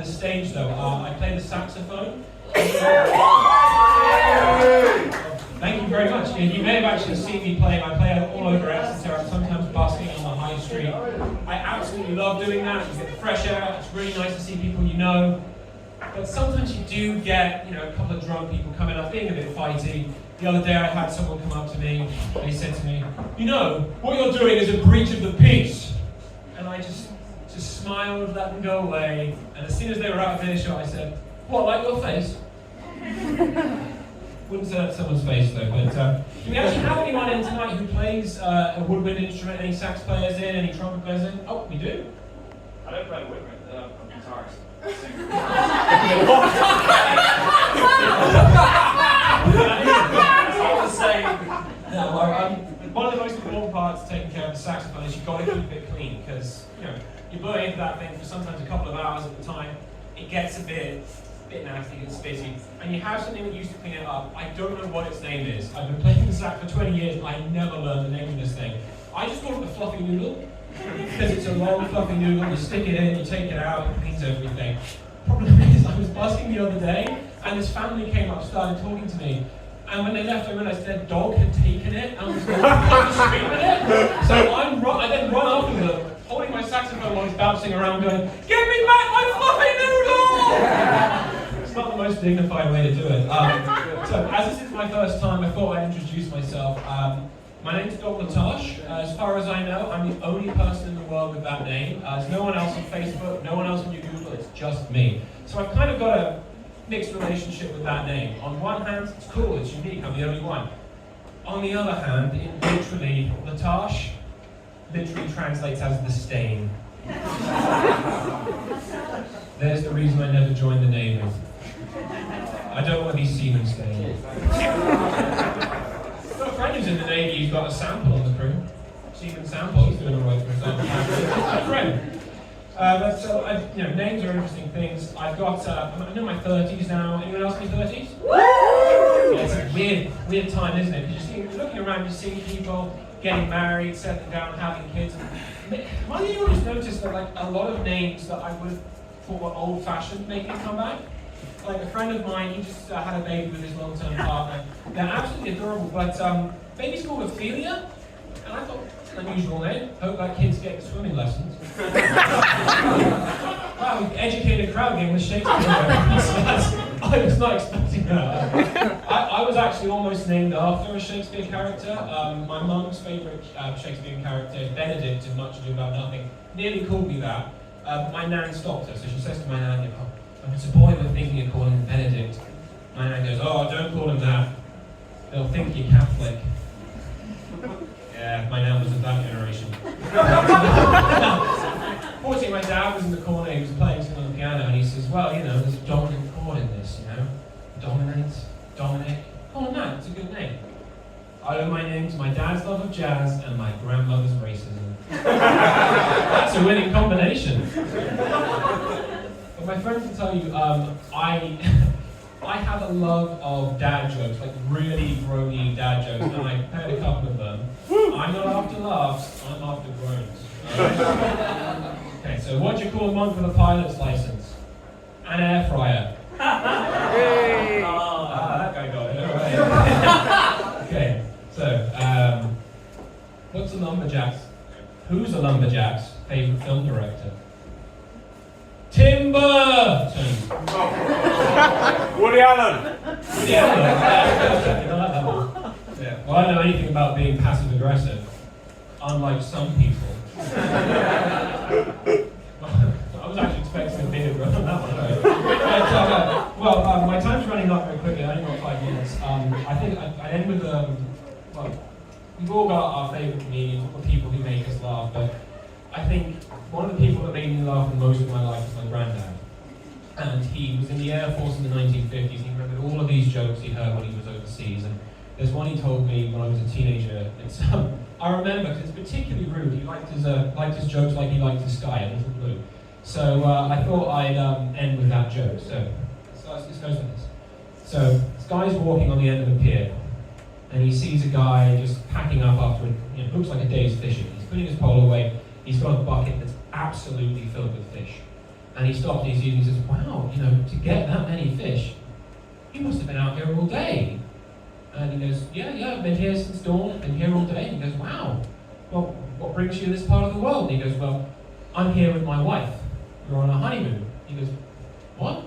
the stage though. I play the saxophone. Thank you very much. You may have actually seen me playing. I play all over Exeter. I'm sometimes busking on the high street. I absolutely love doing that. You get the fresh air. It's really nice to see people you know. But sometimes you do get, a couple of drunk people coming up, being a bit fighty. The other day I had someone come up to me. They said to me, what you're doing is a breach of the peace. And I just smiled, let them go away. And as soon as they were out of earshot, I said, what, like your face? Wouldn't say that someone's face though, but do we actually have anyone in tonight who plays a woodwind instrument? Any sax players in? Any trumpet players in? Oh, we do? I don't play woodwind, I'm a guitarist. I was saying, one of the most important parts of taking care of the saxophone is you've got to keep it clean, because you blow into that thing for sometimes a couple of hours at a time. It gets a bit nasty, it gets spitty, and you have something that used to clean it up. I don't know what its name is. I've been playing the sax for 20 years and I never learned the name of this thing. I just call it the fluffy noodle, because it's a long fluffy noodle. You stick it in, you take it out, it cleans everything. Problem is, I was busking the other day and this family came up, started talking to me, and when they left I realised their dog had taken it and was walking down the street with it. So I then run after them, holding my saxophone while he's bouncing around going, "Give me back my fluffy noodle!" It's not the most dignified way to do it. So as this is my first time, I thought I'd introduce myself. My name's Dr. Tosh. As far as I know, I'm the only person in the world with that name. There's no one else on Facebook, no one else on your Google, it's just me. So I've kind of got a mixed relationship with that name. On one hand, it's cool, it's unique, I'm the only one. On the other hand, it literally, the Tosh, literally translates as the stain. There's the reason I never joined the Navy. I don't want to be seaman stained. I've got a friend who's in the Navy, he's got a sample on the crew. Seaman sample, he's doing alright for himself. A friend. Names are interesting things. I've got, I'm in my 30s now. Anyone else in your 30s? Yeah, it's a weird time, isn't it? Because you're looking around, you're seeing people getting married, settling down, having kids. Might anyone just notice that a lot of names that I would have thought were old-fashioned make a comeback? Like a friend of mine, he just had a baby with his long-term partner. They're absolutely adorable, but baby's called Ophelia, and I thought, that's an unusual name. Hope that kid's getting swimming lessons. Wow, we've educated a crowd game with Shakespeare. I was not expecting that. I was actually almost named after a Shakespeare character. My mum's favourite Shakespearean character is Benedict in Much Ado About Nothing. Nearly called me that. My nan stopped her, so she says to my nan, it's a boy we're thinking of calling him Benedict. My nan goes, oh, don't call him that. They'll think you're Catholic. Yeah, my nan was of that generation. Fortunately, my dad was in the corner, he was playing something on the piano, and he says, well, there's a dominant chord in this, Dominant, Dominic. Call him that, it's a good name. I owe my name to my dad's love of jazz and my grandmother's racism. That's a winning combination. But my friend can tell you, I have a love of dad jokes, like really groany dad jokes, and I prepared a couple of them. I'm not after laughs, I'm after groans. Okay, so what do you call a monk with a pilot's license? An air fryer. Hey. That guy got it, alright. Okay, so, what's a lumberjack's? Who's a lumberjack's favourite film director? Tim Burton! Woody Allen! Woody Allen? Yeah. Well, I don't know anything about being passive aggressive, unlike some people. I was actually expecting a bigger growth on that one. My time's running up very quickly. I only got 5 minutes. I think I'd end with we've all got our favourite comedians, all the people who make us laugh, but I think one of the people that made me laugh the most of my life was my granddad. And he was in the Air Force in the 1950s. He remembered all of these jokes he heard when he was overseas. And there's one he told me when I was a teenager. It's I remember because it's particularly rude. He liked his jokes like he liked his sky, a little blue. So I thought I'd end with that joke. So this goes like this. So this guy's walking on the end of a pier, and he sees a guy just packing up after it looks like a day's fishing. He's putting his pole away. He's got a bucket that's absolutely filled with fish. And he stops and he says, wow, you know, to get that many fish, you must have been out here all day. And he goes, yeah, I've been here since dawn, I've been here all day. And he goes, wow, well, what brings you to this part of the world? And he goes, well, I'm here with my wife. We're on a honeymoon. He goes, what?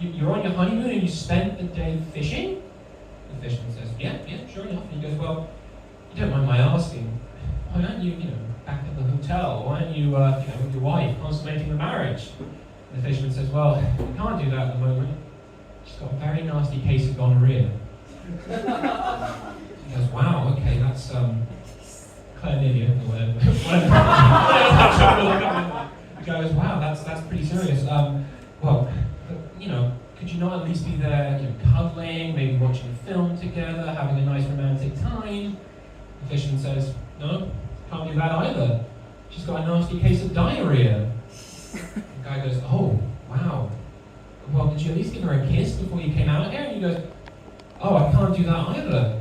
You're on your honeymoon and you spent the day fishing? The fisherman says, yeah, sure enough. And he goes, well, you don't mind my asking, why aren't you, back at the hotel? Why aren't you, with your wife, consummating the marriage? And the fisherman says, well, we can't do that at the moment. She's got a very nasty case of gonorrhea. He goes, wow, okay, that's chlamydia or whatever. He goes, wow, that's pretty serious. Well, could you not at least be there, cuddling, maybe watching a film together, having a nice romantic time? The fisherman says, no, can't do that either. She's got a nasty case of diarrhea. The guy goes, oh, wow. Well, did you at least give her a kiss before you came out here? And he goes, oh, I can't do that either.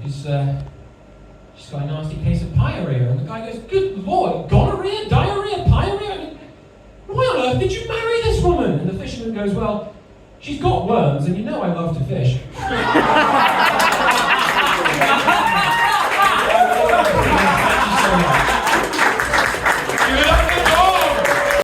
She's got a nasty case of pyorrhea. And the guy goes, good lord, gonorrhea, diarrhea, pyorrhea? I mean, why on earth did you marry this woman? And the fisherman goes, well, she's got worms, and you know I love to fish.